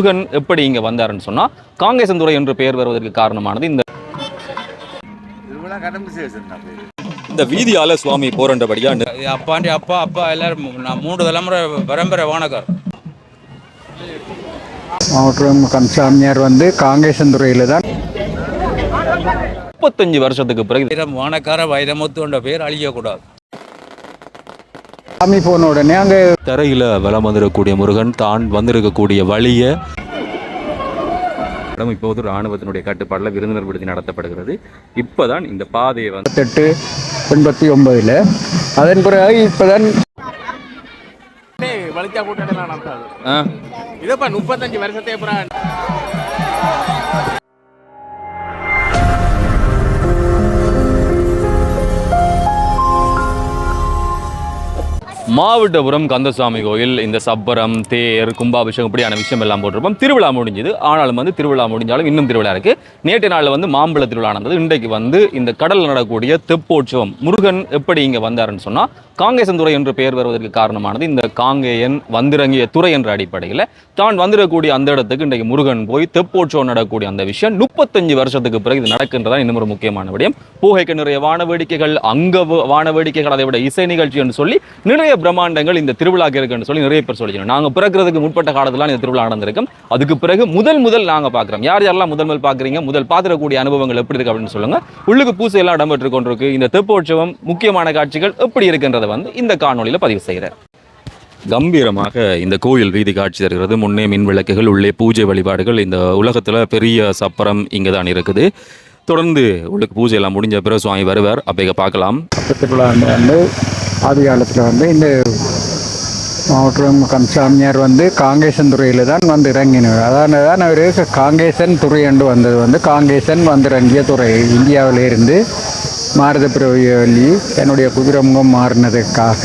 முருகன் எப்படி இங்க வந்தாருன்னு சொன்னா காங்கேசன்துறை என்று பெயர் வருவதற்கு காரணமானது இந்த வீதியால சுவாமி போறன்றபடியா அப்பாண்டி அப்பா அப்பா எல்லாரும் நான் 3 தலைமுறை பரம்பரை வானகர். மாவட்டம் கந்தசாமியார் காங்கேசன்துறையில தான் 35 வருஷத்துக்கு பிறகு வானக்கார வைரமுத்து என்ற பெயர் அழியக்கூடாது. சாமி போன உடனே அங்க தரையில வலம் வந்திருக்கக்கூடிய முருகன் தான் வந்திருக்கக்கூடிய வழிய இப்போது ராணுவத்தினுடைய கட்டுப்பாடுல விருந்தினர் விடுதி நடத்தப்படுகிறது. இப்பதான் இந்த பாதையை 88-89 அதன் பிறகு இப்பதான் வலிச்சா கூட்டணி நடத்தாது. இதப்பா 35 வருஷத்தை அப்புறம் மாவட்டபுரம் கந்தசாமி கோயில் இந்த சப்பரம் தேர் கும்பாபிஷேகம் இப்படியான விஷயம் எல்லாம் போட்டிருப்போம். திருவிழா முடிஞ்சது. ஆனாலும் திருவிழா முடிஞ்சாலும் இன்னும் திருவிழா இருக்கு. நேற்று நாளில் மாம்பழ திருவிழா நடந்தது. இன்றைக்கு இந்த கடலில் நடக்கக்கூடிய தெப்போற்சவம். முருகன் எப்படி இங்க வந்தாருன்னு சொன்னா காங்கேசன்துறை என்று பெயர் வருவதற்கு காரணமானது இந்த காங்கேயன் வந்திறங்கிய துறை என்ற அடிப்படையில் தான் வந்திடக்கூடிய அந்த இடத்துக்கு இன்றைக்கு முருகன் போய் தெப்போற்சவம் நடக்கக்கூடிய அந்த விஷயம் 35 வருஷத்துக்கு பிறகு இது நடக்கின்றதா இன்னும் ஒரு முக்கியமான விடயம். பூகைக்கு நிறைய வான வேடிக்கைகள், அங்க வான வேடிக்கைகள், அதை விட இசை நிகழ்ச்சி என்று சொல்லி நிறைய பிரம்மாண்டங்கள் இந்த திருவிழாக்கு இருக்குன்னு சொல்லி நிறைய பேர் சொல்லிக்கணும். நாங்கள் பிறக்கிறதுக்கு முற்பட்ட காலத்துல இந்த திருவிழா நடந்திருக்கும். அதுக்கு பிறகு முதல் நாங்கள் பார்க்குறோம். யாரெல்லாம் முதல் பார்க்குறீங்க, முதல் பார்த்துக்கூடிய அனுபவங்கள் எப்படி இருக்கு அப்படின்னு சொல்லுங்க. உள்ளுக்கு பூசை எல்லாம் இடம்பெற்று கொண்டிருக்கு. இந்த தெப்போற்சவம் முக்கியமான காட்சிகள் எப்படி இருக்குன்றதை இந்த காணொலியில் பதிவு செய்கிறார். கம்பீரமாக இந்த கோயில் வீதி காட்சி தருகிறது. முன்னே மின் விளக்குகள், உள்ளே பூஜை வழிபாடுகள். இந்த உலகத்தில் பெரிய சப்பரம் இங்கே தான் இருக்குது. தொடர்ந்து உங்களுக்கு பூஜை எல்லாம் முடிஞ்ச பிறகு சுவாமி வருவார். அப்போ பார்க்கலாம். ஆதி காலத்தில் இந்த மாவட்டம் கந்தசாமியார் காங்கேசன்துறையில் தான் இறங்கினார். அதனால தான் அவர் காங்கேசன் துறை என்று வந்தது காங்கேசன் இறங்கிய துறை. இந்தியாவிலிருந்து மாரத பிறவி என்னுடைய குதிரமுகம் மாறினதுக்காக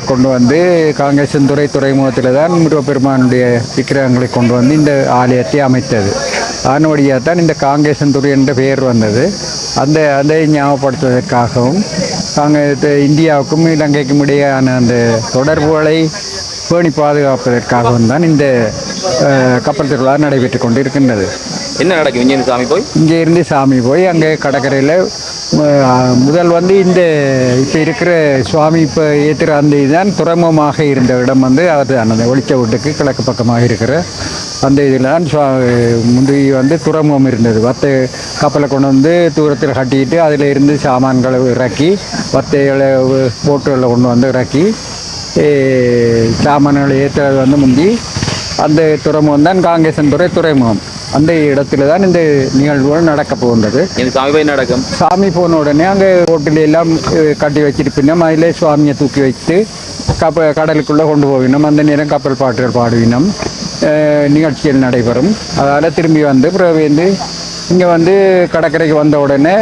கொண்டு காங்கேசன்துறை துறைமுகத்தில் தான் முருகப்பெருமானுடைய விக்கிரகங்களை கொண்டு இந்த ஆலயத்தை அமைத்தது. அதனுடைய தான் இந்த காங்கேசன்துறை என்ற பெயர் வந்தது. அதை ஞாபகப்படுத்துவதற்காகவும் இந்தியாவுக்கும் இலங்கைக்கும் இடையான அந்த தொடர்புகளை பேணி பாதுகாப்பதற்காகவும் தான் இந்த கப்பல் திருவிழா நடைபெற்று கொண்டு இருக்கின்றது. என்ன நடக்கும்? இங்கே இருந்து சாமி போய் அங்கே கடற்கரையில் முதல் இந்த இப்போ இருக்கிற சுவாமி இப்போ ஏற்றுற அந்த இதுதான் துறைமுகமாக இருந்த இடம் அது அந்த ஒளிச்ச வீட்டுக்கு கிழக்கு பக்கமாக இருக்கிற அந்த இதில் தான் முந்தி துறைமுகம் இருந்தது. கப்பலை கொண்டு தூரத்தில் கட்டிக்கிட்டு அதில் இருந்து சாமான்களை இறக்கி வத்தைகளை போட்டுகளில் கொண்டு இறக்கி சாமான்களை ஏற்றுறது முந்தி அந்த துறைமுகம் தான் காங்கேசன்துறை துறைமுகம். அந்த இடத்துல தான் இந்த நிகழ்வுகள் நடக்க போகின்றது. நடக்கும். சாமி போன உடனே அங்கே போட்டில எல்லாம் கட்டி வச்சிருப்பினோம். அதிலே சுவாமியை தூக்கி வைத்து கடலுக்குள்ளே கொண்டு போவினோம். அந்த நேரம் கப்பல் பாட்டுகள் பாடுவினோம். நிகழ்ச்சிகள் நடைபெறும். அதால் திரும்பி பிறகு இங்கே கடற்கரைக்கு வந்த உடனே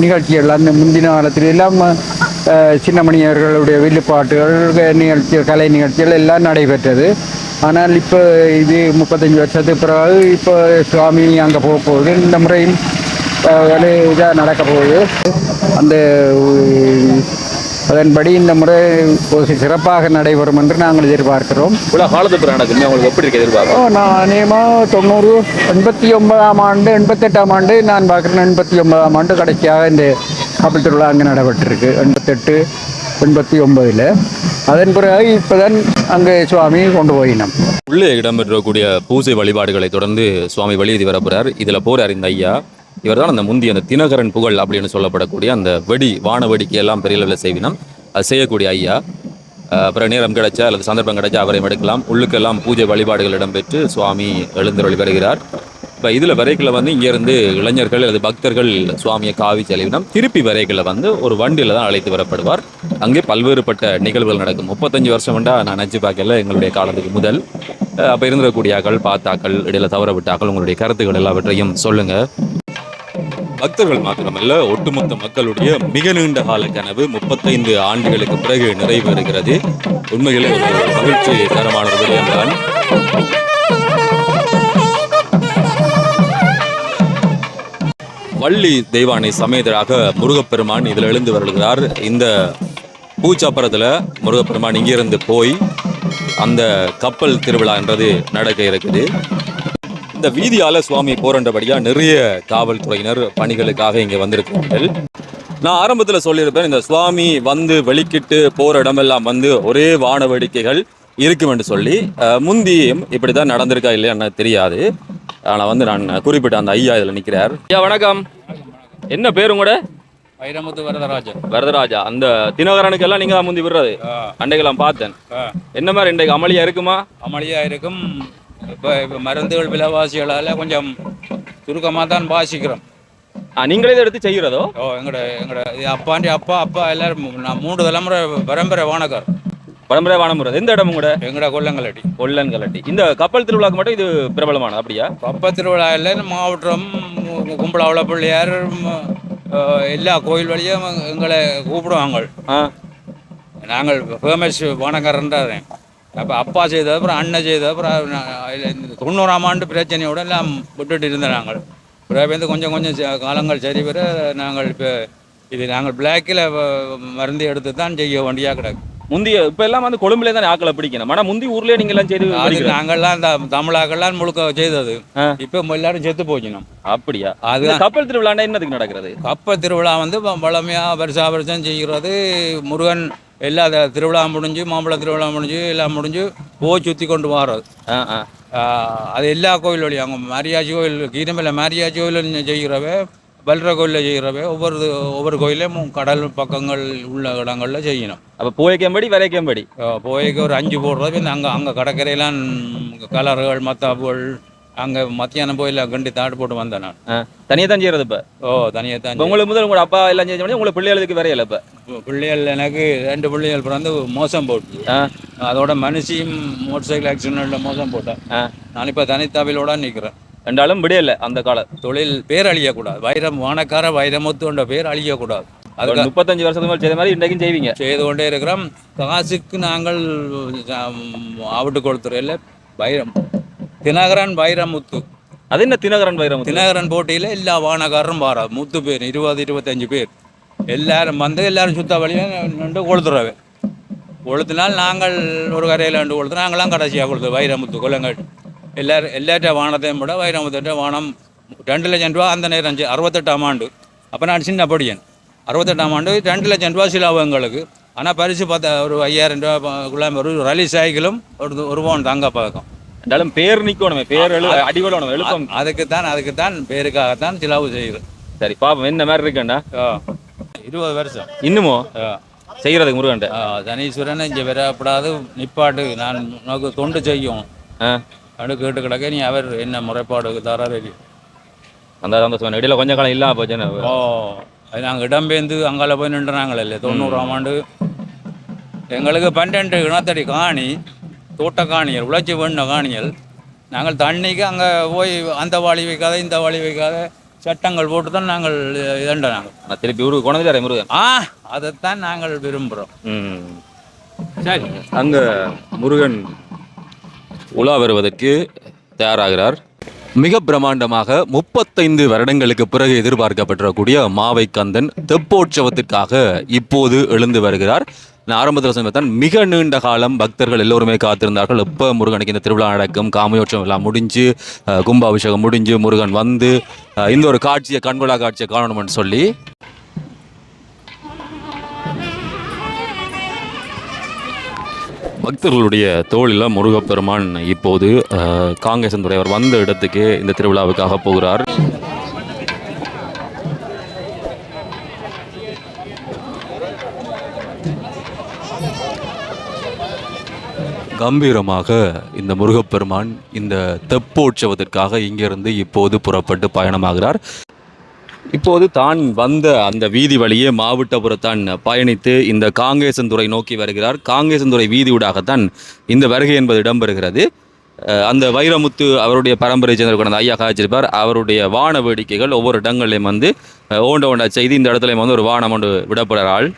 நிகழ்ச்சிகள் அந்த முந்தின காலத்துல எல்லாம் சின்ன மணியர்களுடைய வில்லுப்பாட்டுகள் கலை நிகழ்ச்சிகள் எல்லாம் நடைபெற்றது. ஆனால் இப்போ இது 35 வருஷத்துக்கு பிறகு இப்போ சுவாமி அங்கே போக போகுது. இந்த முறையும் இதாக நடக்க போகுது. அதன்படி இந்த முறை சிறப்பாக நடைபெறும் என்று நாங்கள் எதிர்பார்க்கிறோம். நான் நேமாக 89ஆம் ஆண்டு 88ஆம் ஆண்டு நான் பார்க்குறேன். 89ஆம் ஆண்டு கடைசியாக இந்த கப்பல் திருவிழா அங்கே நடைபெற்றிருக்கு. 88-89. அதன் பிறகு இப்போதான் அங்கே சுவாமி கொண்டு போயினோம். உள்ளே இடம்பெற்றக்கூடிய பூஜை வழிபாடுகளை தொடர்ந்து சுவாமி வெளியேறி வரப்போறார். இதில் போறார் இந்த ஐயா. இவர் தான் அந்த முந்தைய அந்த தினகரன் புகழ் அப்படின்னு சொல்லப்படக்கூடிய அந்த வான வேடிக்கை எல்லாம் பெரிய அளவில் செய்வினம். அது செய்யக்கூடிய ஐயா. அப்புறம் நேரம் கிடைச்சா அல்லது சந்தர்ப்பம் கிடைச்சா அவரையும் எடுக்கலாம். உள்ளுக்கெல்லாம் பூஜை வழிபாடுகள் இடம்பெற்று சுவாமி எழுந்தருளி வருகிறார். இப்போ இதில் வரைகளில் இங்கேருந்து இளைஞர்கள் அல்லது பக்தர்கள் சுவாமியை காவி செலவினம் திருப்பி வரைகளில் ஒரு வண்டியில் தான் அழைத்து வரப்படுவார். அங்கே பல்வேறுபட்ட நிகழ்வுகள் நடக்கும். 35 வருஷம் வேண்டாம் நான் நினச்சி பார்க்கல எங்களுடைய காலத்துக்கு முதல். அப்போ இருந்திருக்கக்கூடியாக்கள் பார்த்தாக்கள் இடையில தவற விட்டாக்கள் உங்களுடைய கருத்துக்கள் எல்லாவற்றையும் சொல்லுங்கள். பக்தர்கள் மாத்திரமல்ல, ஒட்டுமொத்த மக்களுடைய மிக நீண்ட கால கனவு 35 ஆண்டுகளுக்கு பிறகு நிறைவேறுகிறது. உண்மையிலே ஒரு மகிழ்ச்சி தரமான ஒரு விடயம்தான். வள்ளி தெய்வானை சமேதராக முருகப்பெருமான் இதில் எழுந்து வருகிறார். இந்த பூச்சாப்பரத்தில் முருகப்பெருமான் இங்கிருந்து போய் அந்த கப்பல் திருவிழான்றது நடக்க இருக்குது. இந்த வீதியால் சுவாமி போரண்டபடியாக நிறைய காவல்துறையினர் பணிகளுக்காக இங்கே வந்திருக்கிறார்கள். நான் ஆரம்பத்தில் சொல்லியிருப்பேன், இந்த சுவாமி வந்து வெளிக்கிட்டு போகிற இடமெல்லாம் வந்து ஒரே வான வேடிக்கைகள் இருக்கும் என்று சொல்லி. முந்தியும் இப்படி தான் நடந்திருக்கா இல்லையா எனக்கு தெரியாது. ஆனால் வந்து நான் குறிப்பிட்ட அந்த ஐயா இதில் நிற்கிறார். ஐயா வணக்கம். என்ன பேரும் கூட? வைரமுத்து வரதராஜன். வரதராஜா. அந்த தினகரனுக்கெல்லாம் நீங்கள் தான் முந்தி விடுறது அண்டைக்கெல்லாம் பார்த்தேன். என்ன மாதிரி இன்றைக்கு அமளியாக இருக்குமா? அமளியாக இருக்கும். இப்போ மருந்துகள் விலைவாசிகளால் கொஞ்சம் சுருக்கமாக தான் வாசிக்கிறோம். நீங்களே இதை எடுத்து செய்கிறதோ? எங்களோட அப்பாண்டி அப்பா எல்லாரும் நான் 3 தலைமுறை பரம்பரை வானக்கார். பரம்பரை வானமுறது எந்த இடமும் கூட? எங்கட கொல்லங்கலட்டி. கொல்லங்கலட்டி. இந்த கப்பல் திருவிழாக்கு மட்டும் இது பிரபலமானது அப்படியா? கப்பல் திருவிழாவில் மாவட்டம் கும்பலாவள பிள்ளையார் எல்லா கோயில் வழியும் எங்களை கூப்பிடுவாங்க. நாங்கள் ஃபேமஸ் வானக்காரன்றாரு. அப்போ அப்பா செய்த அப்புறம் அண்ணன் செய்த அப்புறம் 90ஆம் ஆண்டு பிரச்சனையோடு எல்லாம் விட்டுட்டு இருந்த நாங்கள். பிறகு வந்து கொஞ்சம் காலங்கள் சரி பெற நாங்கள் இப்போ நாங்கள் பிளாக்கில் மருந்து எடுத்து தான் செய்ய வேண்டியாக கிடக்கு. முந்தைய இப்போ எல்லாம் வந்து கொழும்புலே தான் ஆக்களை பிடிக்கணும். ஆனால் முந்தி ஊர்லேயே நீங்கள் எல்லாம் செய்து நாங்கள்லாம் இந்த தமிழாக்கள்லாம் முழுக்க செய்தது. இப்போ எல்லாரும் செத்து போச்சுனோம். அப்படியா? அது கப்பல் திருவிழா என்னதுக்கு நடக்கிறது? கப்பல் திருவிழா வந்து வளமையாக வருஷம் செய்கிறது. முருகன் எல்லா திருவிழா முடிஞ்சு, மாம்பழ திருவிழா முடிஞ்சு எல்லாம் முடிஞ்சு போய் சுற்றி கொண்டு வர்றது. அது எல்லா கோயில் வழியும் அங்கே மாரியாச்சி கோயில், கீரமலை மாரியாச்சி கோயில் செய்கிறவே, பல்ற கோயிலில் செய்கிறவே, ஒவ்வொரு கோயிலையும் கடல் பக்கங்கள் உள்ள இடங்களில் செய்யணும். அப்போ போய்க்கம்படி வரைக்கம்படி போய்க்கு ஒரு 5 போடுறது. அங்கே கடற்கரையெல்லாம் கலர்கள் மத்தாப்புகள் அங்கே மத்தியானம் போய் எல்லாம் கண்டி தாட்டு போட்டு வந்தேன் நான். தனியாக தான் செய்கிறது இப்போ? தனியாக தான். உங்களுக்கு முதல் உங்களோட அப்பா எல்லாம் செஞ்ச முடியும், உங்களுக்கு பிள்ளைகளுக்கு வரையலை? இப்போ பிள்ளைகள் எனக்கு 2 பிள்ளைகள் பிறந்து மோசம் போட்டு, அதோட மனுஷியும் மோட்டர் சைக்கிள் ஆக்சிடென்ட்ல மோசம் போட்டேன். நான் இப்போ தனித்தாவிலோட நிற்கிறேன். ரெண்டாலும் விடையில்லை. அந்த கால தொழில் பேர் அழியக்கூடாது. வானக்கார வைரமுத்துன்ற பேர் அழியக்கூடாது. அது 35 வருஷத்துக்கு மேலே செய்த மாதிரி இன்றைக்கும் செய்வீங்க? செய்து கொண்டே இருக்கிறோம். காசுக்கு நாங்கள் ஆவிட்டு கொடுத்துறோம். இல்லை தினகரன் வைரமுத்து. அது என்ன தினகரன் வைரமுத்து? தினகரன் போட்டியில் எல்லா வானக்காரரும் வாரா முத்து பேர் 20-25 பேர் எல்லாரும் வந்து எல்லாரும் சுத்த வழியாக நின்று கொளுத்துறவே. கொளுத்தினால் நாங்கள் ஒரு கரையில் நின்று கொளுத்து, நாங்களாம் கடைசியாக கொடுத்து வைரமுத்து கொல்லங்காட்டு எல்லாற்ற வானத்தையும் விட வைரமுத்திட்ட வானம் 2 லட்சம் ரூபா அந்த நேரம் 68ஆம் ஆண்டு. அப்போ நான் சின்ன படியன். 68ஆம் ஆண்டு 2 லட்சம் ரூபா சிலாவும் எங்களுக்கு. ஆனால் பரிசு பார்த்தா ஒரு 5000 ரூபாய்க்குள்ள ஒரு ரலி சைக்கிளும் ஒரு பவுன் தங்க பழக்கம். ரெண்டாலும் பேர் நிற்கணுமே, பேர் அடிவளணும் எழுப்பம். அதுக்குத்தான் பேருக்காகத்தான் சிலாவு செய்கிறேன். சரி பாப்போம் என்ன மாதிரி இருக்கேன்டா. 20 வருஷம் இன்னுமோ செய்கிறதுக்கு முருகன்ட்ட. தனீஸ்வரன் இங்கே வரப்படாது நிப்பாட்டு, நான் உனக்கு தொண்டு செய்யும் அப்படி கேட்டு கிடக்க. நீ அவர் என்ன முறைப்பாடு தராரு அந்த சந்தோஷம். இடையில கொஞ்சம் காலம் இல்லாமல் போச்சு. அது நாங்கள் இடம்பெயர்ந்து அங்கால போய் நின்றுறாங்களே இல்லை 90ஆம் ஆண்டு. எங்களுக்கு 12 இனத்தடி காணி, தோட்ட காணிகள், உழைச்சி வேண்ட காணிகள். நாங்கள் தண்ணிக்கு அங்கே போய் அந்த வாளி வைக்காத இந்த வாளி வைக்காத சட்டங்கள் போட்டு தான் நாங்கள் இதண்ட. நாங்கள் திருப்பி ஊருக்கு கொண்டு முருகன். அதைத்தான் நாங்கள் விரும்புகிறோம். சரி, அங்கே முருகன் உலா வருவதற்கு தயாராகிறார். மிக பிரம்மாண்டமாக 35 வருடங்களுக்கு பிறகு எதிர்பார்க்கப்பட்டிருக்கக்கூடிய மாவை கந்தன் தெப்போற்சவத்திற்காக இப்போது எழுந்து வருகிறார். நான் ஆரம்பத்தில் சொன்னதான் மிக நீண்ட காலம் பக்தர்கள் எல்லோருமே காத்திருந்தார்கள். எப்போ முருகனுக்கு இந்த திருவிழா நடக்கும், காமயோற்சவம் எல்லாம் முடிஞ்சு கும்பாபிஷேகம் முடிஞ்சு முருகன் வந்து இந்த ஒரு காட்சியை கண்கொள்ளா காட்சியை காணணும்னு சொல்லி. பக்தர்களுடைய தோளில் முருகப்பெருமான் இப்போது காங்கேசன் துறை அவர் வந்த இடத்துக்கு இந்த திருவிழாவுக்காக போகிறார். கம்பீரமாக இந்த முருகப்பெருமான் இந்த தெப்போற்சவத்திற்காக இங்கிருந்து இப்போது புறப்பட்டு பயணமாகிறார். இப்போது தான் வந்த அந்த வீதி வழியே மாவட்டபுரத்தான் பயணித்து இந்த காங்கேசன்துறை நோக்கி வருகிறார். காங்கேசன்துறை வீதியூடாகத்தான் இந்த வருகை என்பது இடம்பெறுகிறது. அந்த வைரமுத்து அவருடைய பரம்பரை சேர்ந்த அந்த ஐயா காய்ச்சிருப்பார். அவருடைய வான வேடிக்கைகள் ஒவ்வொரு இடங்களையும் வந்து ஓண்ட செய்து இந்த இடத்துலையும் வந்து ஒரு வானம் ஒன்று விடப்படுறாள்.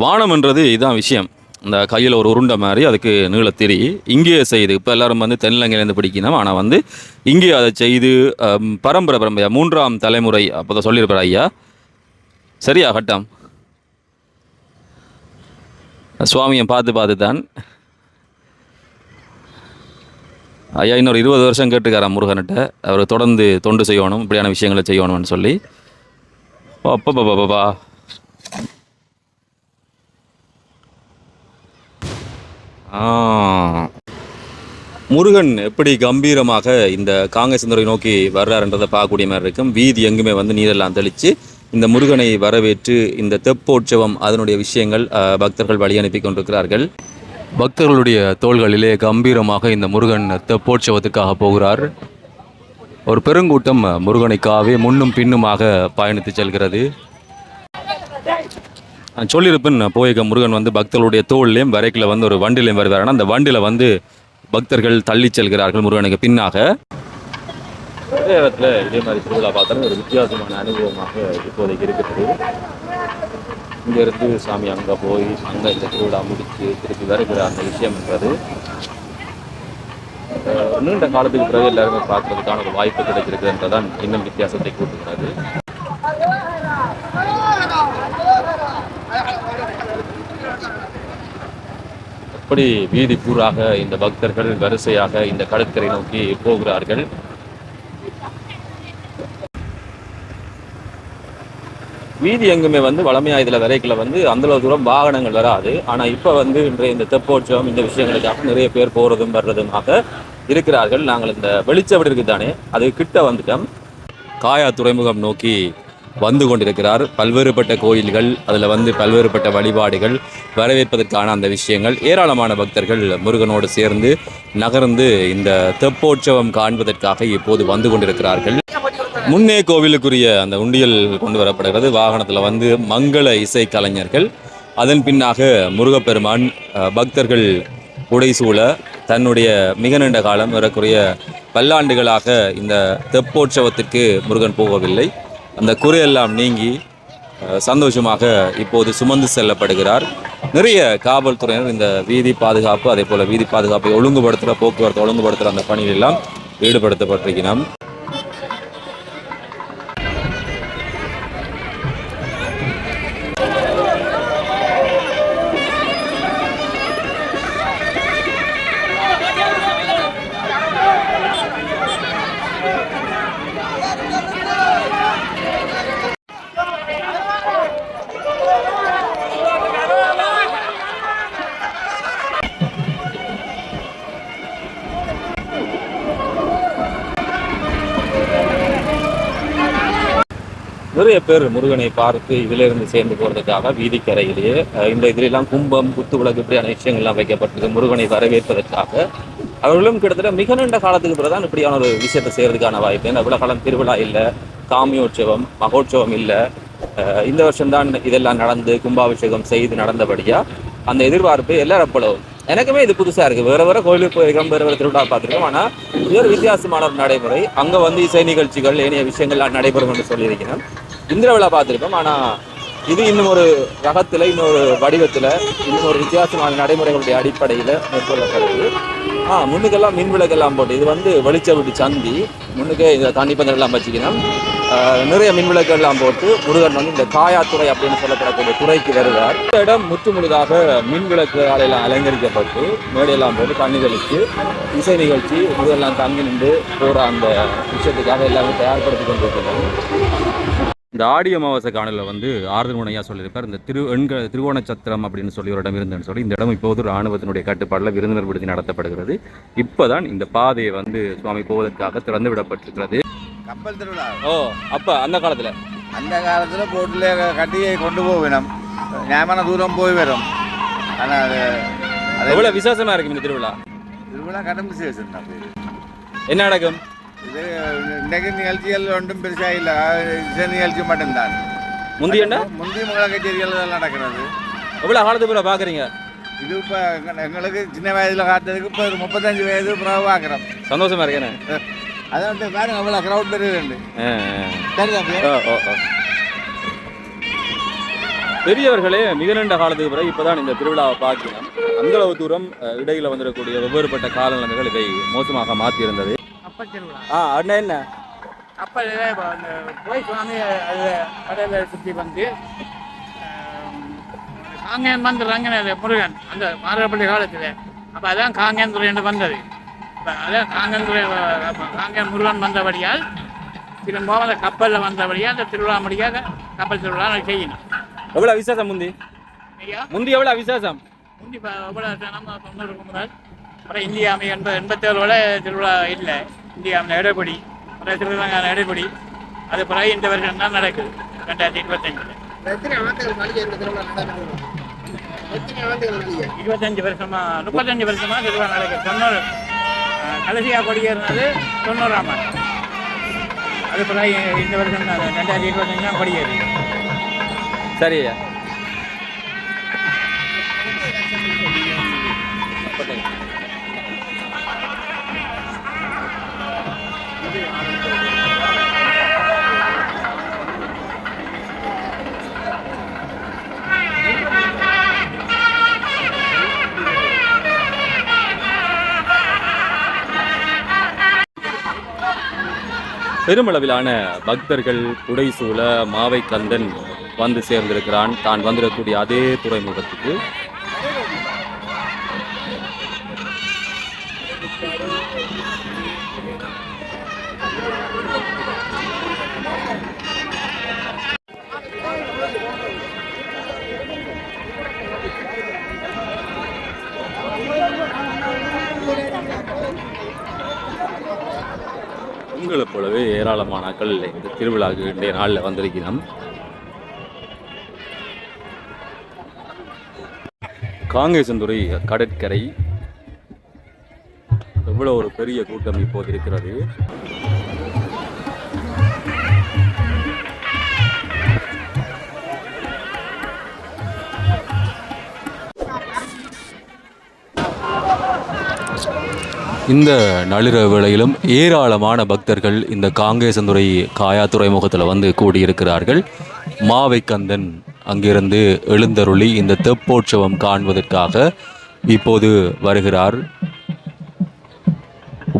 வானம் என்றது இதுதான் விஷயம். இந்த கையில் ஒரு உருண்டை மாதிரி அதுக்கு நீளத்திரி இங்கேயே செய்து இப்போ எல்லோரும் வந்து தென்னிலங்கையிலேருந்து பிடிக்கணும். ஆனால் வந்து இங்கே அதை செய்து பரம்பரை 3ஆம் தலைமுறை அப்போ தான் சொல்லியிருப்பார் ஐயா. சரியா கட்டம் சுவாமியை பார்த்து தான் ஐயா இன்னொரு 20 வருஷம் கேட்டுக்காராம் முருகன்கிட்ட அவர் தொடர்ந்து தொண்டு செய்யணும் இப்படியான விஷயங்களை செய்யணும்னு சொல்லி. அப்பா முருகன் எப்படி கம்பீரமாக இந்த காங்கேசந்துறை நோக்கி வர்றாருன்றதை பார்க்கக்கூடிய மாதிரி இருக்கும். வீதி எங்குமே வந்து நீரெல்லாம் தெளித்து இந்த முருகனை வரவேற்று இந்த தெப்போற்சவம் அதனுடைய விஷயங்கள் பக்தர்கள் வழி அனுப்பி கொண்டிருக்கிறார்கள். பக்தர்களுடைய தோள்களிலே கம்பீரமாக இந்த முருகன் தெப்போற்சவத்துக்காக போகிறார். ஒரு பெருங்கூட்டம் முருகனைக்காகவே முன்னும் பின்னுமாக பயணித்து செல்கிறது. சொல்லியிருப்பேன் போய்க முருகன் வந்து பக்தர்களுடைய தோல்லையும் வரைக்கில் வந்து ஒரு வண்டிலையும் வருவாருன்னா அந்த வண்டியில் வந்து பக்தர்கள் தள்ளி செல்கிறார்கள் முருகனுக்கு பின்னாக. இதே இடத்துல இதே மாதிரி திருவிழா பார்த்தா ஒரு வித்தியாசமான அனுபவமாக இப்போதைக்கு இருக்கிறது. இங்கேருந்து சாமி அங்கே போய் அங்கே இந்த திருவிழா முடித்து திருப்பி வருகிற அந்த விஷயம்ன்றது நீண்ட காலத்துக்கு பிறகு எல்லாருமே பார்க்கறதுக்கான ஒரு வாய்ப்பு கிடைச்சிருக்குன்றதான் இன்னும் வித்தியாசத்தை கூட்டுகிறது. அப்படி வீதி பூராக இந்த பக்தர்கள் வரிசையாக இந்த கடற்கரை நோக்கி போகிறார்கள். வீதி எங்குமே வந்து வளமையா இதுல வரைக்கில் வந்து அந்தளவு தூரம் வாகனங்கள் வராது. ஆனா இப்ப வந்து இன்றைய இந்த தெப்போற்சவம் இந்த விஷயங்களுக்காக நிறைய பேர் போறதும் வர்றதுமாக இருக்கிறார்கள். நாங்கள் இந்த வெளிச்சவடி இருக்குதானே அது கிட்ட வந்துட்டோம். காயா துறைமுகம் நோக்கி வந்து கொண்டிருக்கிறார். பல்வேறுபட்ட கோயில்கள் அதில் வந்து பல்வேறுபட்ட வழிபாடுகள் வரவேற்பதற்கான அந்த விஷயங்கள் ஏராளமான பக்தர்கள் முருகனோடு சேர்ந்து நகர்ந்து இந்த தெப்போற்சவம் காண்பதற்காக இப்போது வந்து கொண்டிருக்கிறார்கள். முன்னே கோவிலுக்குரிய அந்த உண்டியல் கொண்டு வரப்படுகிறது. வாகனத்தில் வந்து மங்கள இசை கலைஞர்கள், அதன் பின்னாக முருகப்பெருமான் பக்தர்கள் உடைசூழ தன்னுடைய மிக நீண்ட காலம் வரக்கூடிய பல்லாண்டுகளாக இந்த தெப்போற்சவத்திற்கு முருகன் போகவில்லை. அந்த குறையெல்லாம் நீங்கி சந்தோஷமாக இப்போது சுமந்து செல்லப்படுகிறார். நிறைய காவல்துறையினர் இந்த வீதி பாதுகாப்பு அதே போல் வீதி பாதுகாப்பை ஒழுங்குபடுத்துகிற போக்குவரத்து ஒழுங்குபடுத்துகிற அந்த பணியெல்லாம் ஈடுபடுத்தப்பட்டிருக்கிறோம். நிறைய பேர் முருகனை பார்த்து இதிலிருந்து சேர்ந்து போகிறதுக்காக வீதிக்கரையிலேயே இந்த இதிலெல்லாம் கும்பம் குத்து விளக்கு இப்படியான விஷயங்கள்லாம் வைக்கப்பட்டிருக்கு முருகனை வரவேற்பதற்காக. அவர்களும் கிட்டத்தட்ட மிக நீண்ட காலத்துக்கு பிறகுதான் இப்படியான ஒரு விஷயத்தை செய்யறதுக்கான வாய்ப்பு. அவ்வளோ காலம் திருவிழா இல்லை, காமியோற்சவம் மகோற்சவம் இல்லை. இந்த வருஷம்தான் இதெல்லாம் நடந்து கும்பாபிஷேகம் செய்து நடந்தபடியா அந்த எதிர்பார்ப்பு எல்லாரப்பளவும். எனக்குமே இது புதுசாக இருக்குது. வேறு கோயிலுக்கு போயிருக்கோம், வேறு திருவிழா பார்த்துருக்கோம். ஆனால் இது ஒரு வித்தியாசமான ஒரு நடைமுறை. அங்கே வந்து இசை நிகழ்ச்சிகள் ஏனைய விஷயங்கள்லாம் நடைபெறும் என்று சொல்லியிருக்கிறேன். இந்திர விழா பார்த்துருக்கோம். ஆனால் இது இன்னும் ஒரு ரகத்தில், இன்னொரு வடிவத்தில், இன்னும் ஒரு வித்தியாசமான நடைமுறைகளுடைய அடிப்படையில் மேற்கொள்ளப்படுது. முன்னுக்கெல்லாம் மின் விளக்கெல்லாம் போட்டு இது வந்து வெளிச்ச விட்டு சந்தி முன்னுக்கே இதை தண்ணிப்பந்தெல்லாம் வச்சுக்கணும். நிறைய மின் விளக்கெல்லாம் போட்டு முருகன் வந்து இந்த காயாத்துறை அப்படின்னு சொல்லப்படக்கூடிய துறைக்கு வருவார். இந்த இடம் முற்று முழுதாக மின் விளக்குகளெல்லாம் அலங்கரிக்கப்பட்டு மேடையெல்லாம் போட்டு தண்ணி தெளித்து இசை நிகழ்ச்சி முருகெல்லாம் தங்கி நின்று போகிற அந்த விஷயத்துக்காக எல்லாமே தயார்படுத்தி கொண்டிருக்கிறோம். இந்த ஆடி அமாவாசை காணலில் வந்து ஆறுதல் முனையா சொல்லியிருப்பார். இந்த திருவோணச்சத்திரம் அப்படின்னு சொல்லி ஒரு இடம் இருந்தேன்னு சொல்லி இந்த இடம் இப்போது இராணுவத்தினுடைய கட்டுப்பாடில் விருந்தினர் விடுதி நடத்தப்படுகிறது. இப்போதான் இந்த பாதையை வந்து சுவாமி போவதற்காக திறந்து விடப்பட்டிருக்கிறது. கப்பல் திருவிழா. அப்போ அந்த காலத்தில் போட்டில் கட்டி கொண்டு போகணும். நியாயமான தூரம் போய் வரும். ஆனால் அது எவ்வளோ விசேஷமாக இருக்கும் இந்த திருவிழா. கடும் விசேஷம் தான். என்ன நடக்கும்? இது இன்றைக்கு நிகழ்ச்சிகள் ஒன்றும் பெருசாக இல்லை. இசை நிகழ்ச்சி மட்டும்தான். முந்தைய முழு கச்சேரிகள் நடக்கிறது. எவ்வளோ காலத்துக்கு பிறகு பார்க்குறீங்க? இது இப்போ எங்களுக்கு சின்ன வயதில் காத்ததுக்கு இப்போ ஒரு 35 வயது பிறகு பார்க்குறோம். சந்தோஷமா இருக்கேன்னு. அதான் பாருங்க அவ்வளோ க்ரௌட் பெருகுண்டு. பெரியவர்களே மிக நீண்ட காலத்துக்கு பிறகு இப்போதான் இந்த திருவிழாவை பார்க்கிறோம். அந்த அளவு தூரம் இடையில வந்துடக்கூடிய வெவ்வேறுபட்ட காலநிலைகள் இதை மோசமாக மாற்றி இருந்தது. அண்ணா என்ன அப்போ போய் சுவாமி அது கடலில் சுற்றி வந்து காங்கேயம் வந்துடுறாங்க முருகன் அந்த மாரப்பள்ளி காலத்தில். அப்போ அதான் காங்கேயந்துறை என்று வந்தது. அதான் காங்கேயம் முருகன் வந்தபடியால் திரும்ப அந்த கப்பலில் வந்தபடியாக அந்த திருவிழா முடியாக கப்பல் திருவிழா செய்யணும். எவ்வளோ விசேஷம் முந்தி ஐயா எவ்வளோ விசேஷம் முந்தி எவ்வளோ நம்ம 90 முதல் அப்புறம் இந்திய அமை 87 வரை திருவிழா இல்லை. இந்திய அமை இடைப்படி அப்புறம் திருவிழா இடைப்படி அது பிறகு இந்த வருஷம் தான் நடக்குது 2025. 25 வருஷமா 35 வருஷமா திருவிழா நடக்குது. 90 கடைசியாக கொடியேறினது 90ஆம் ஆண்டு. அது பிறகு இந்த வருஷம் தான் 2025 தான் கொடியேறி. சரியா பெருமளவிலான பக்தர்கள் புடைசூழ மாவை கந்தன் வந்து சேர்ந்திருக்கிறான். தான் வந்திருக்கக்கூடிய அதே துறைமுகத்துக்கு. உங்களைப் போலவே ஏராளமானாக்கள் இந்த திருவிழாவுக்கு இன்றைய நாளில் வந்திருக்கிறோம். காங்கேசந்துறை கடற்கரை எவ்வளோ ஒரு பெரிய கூட்டம் இப்போது இருக்கிறது. இந்த நள்ளிரவு வேளையிலும் ஏராளமான பக்தர்கள் இந்த காங்கேசந்துறை காயா துறைமுகத்தில் வந்து கூடியிருக்கிறார்கள். மாவை கந்தன் அங்கிருந்து எழுந்தருளி இந்த தெப்போற்சவம் காண்பதற்காக இப்போது வருகிறார்.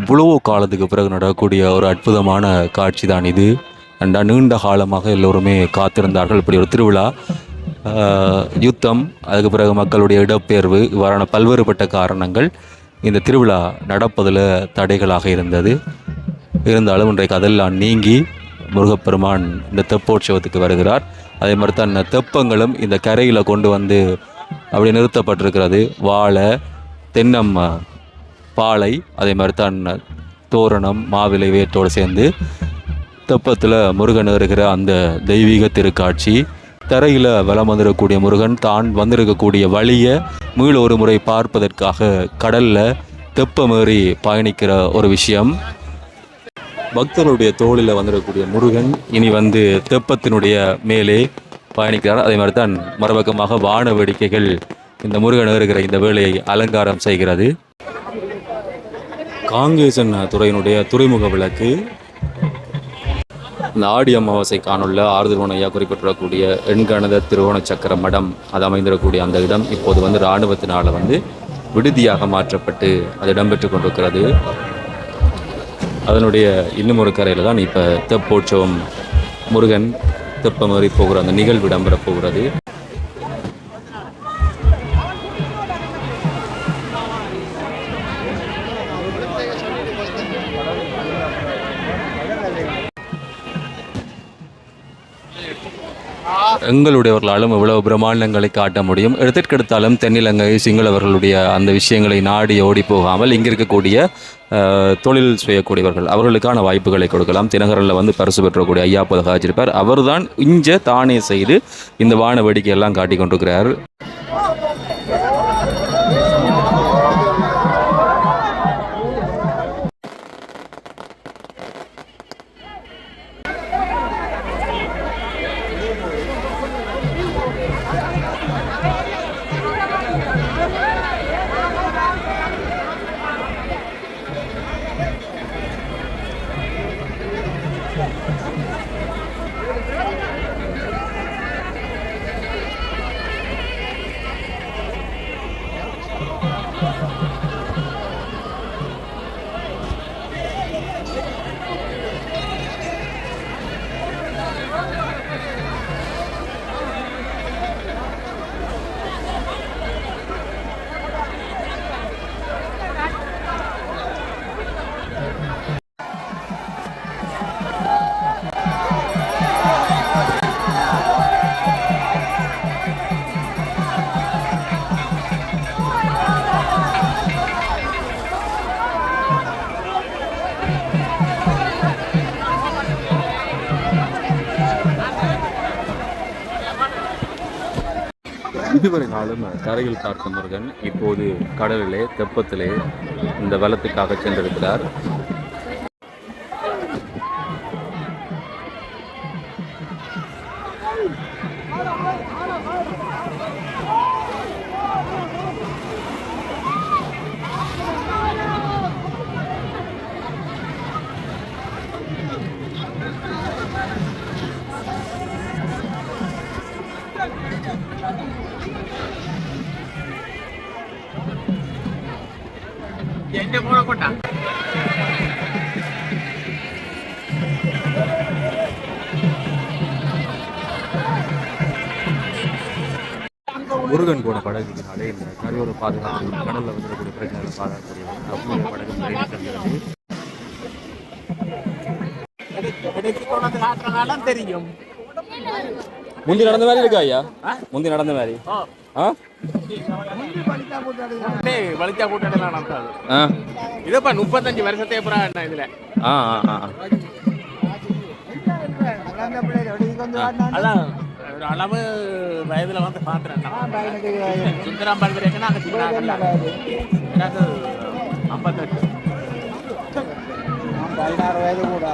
இவ்வளோ காலத்துக்கு பிறகு நடக்கக்கூடிய ஒரு அற்புதமான காட்சி தான் இது. நீண்ட காலமாக எல்லோருமே காத்திருந்தார்கள் இப்படி ஒரு திருவிழா. யுத்தம், அதுக்கு பிறகு மக்களுடைய இடப்பெயர்வு, இவ்வாறான பல்வேறுபட்ட காரணங்கள் இந்த திருவிழா நடப்பதில் தடைகளாக இருந்தது. இருந்தாலும் இன்றைக்கு அதெல்லாம் நீங்கி முருகப்பெருமான் இந்த தெப்போற்சவத்துக்கு வருகிறார். அதே மாதிரி தான் தெப்பங்களும் இந்த கரையில் கொண்டு வந்து அப்படி நிறுத்தப்பட்டிருக்கிறது. வாழை, தென்னம் பாலை, அதே மாதிரி தான் தோரணம், மாவிலை வேற்றோடு சேர்ந்து தெப்பத்தில் முருகன் ஏறுகிற அந்த தெய்வீக திருக்காட்சி. தரையில் வலம் வந்திருக்கக்கூடிய முருகன் தான் வந்திருக்கக்கூடிய வழியை மீள ஒரு முறை பார்ப்பதற்காக கடலில் தெப்பமேறி பயணிக்கிற ஒரு விஷயம். பக்தர்களுடைய தோளில் வந்திருக்கக்கூடிய முருகன் இனி வந்து தெப்பத்தினுடைய மேலே பயணிக்கிறார். அதே மாதிரி தான் மறுபக்கமாக வான வேடிக்கைகள் இந்த முருகன் ஏறுகிற இந்த வேலையை அலங்காரம் செய்கிறது. காங்கேசன் துறையினுடைய துறைமுக விளக்கு இந்த ஆடி அமாவாசை காணொல்ல ஆறுதல் ஐயா குறிப்பிட்டிருக்கக்கூடிய எண்கணத திருவோண சக்கர மடம் அது அமைந்திருக்கக்கூடிய அந்த இடம் இப்போது வந்து இராணுவத்தினால் வந்து விடுதியாக மாற்றப்பட்டு அது இடம்பெற்று கொண்டிருக்கிறது. அதனுடைய இன்னும் ஒரு கரையில் தான் இப்போ தெப்போற்சவம் முருகன் தெப்பமேறி போகிற அந்த நிகழ்வு இடம்பெறப் போகிறது. எங்களுடையவர்களாலும் இவ்வளவு பிரம்மாண்டங்களை காட்ட முடியும். எடுத்தாலும் தென்னிலங்கை சிங்களவர்களுடைய அந்த விஷயங்களை நாடி ஓடி போகாமல் இங்கே இருக்கக்கூடிய தொழில் செய்யக்கூடியவர்கள் அவர்களுக்கான வாய்ப்புகளை கொடுக்கலாம். தினகரில் வந்து பரிசு பெற்றக்கூடிய ஐயா புதகாச்சிருப்பார். அவர் தான் இஞ்ச தானே செய்து இந்த வான வேடிக்கையெல்லாம் காட்டி கொண்டிருக்கிறார். இதுவரை காலம் தரையில் பார்த்த முருகன் இப்போது கடலிலே தெப்பத்திலே இந்த வலத்துக்காக சென்றிருக்கிறார். எந்த போட கொண்டா முருகன் கூட படகுனாலே இந்த கரையோர பாதுகாப்பு கடலில் வந்துடக்கூடிய பிரச்சனைகளை பாதுகாக்கக்கூடிய அப்படியே படகு விரைந்து செல்கிறது. தெரியும் முந்தி நடந்த மாதிரி இருக்கா ஐயா? முந்தி நடந்த மாதிரி வலிச்சா கூட்டலாம் நடத்தாது. இதப்பா 35 வருஷத்தை அப்புறம் என்ன இதுல அதான் ஒரு அளவு வயதுல வந்து பாத்துறேன். சுந்தரம் பல்வரேக்கன்னா அங்க எனக்கு 58 16 வயது கூட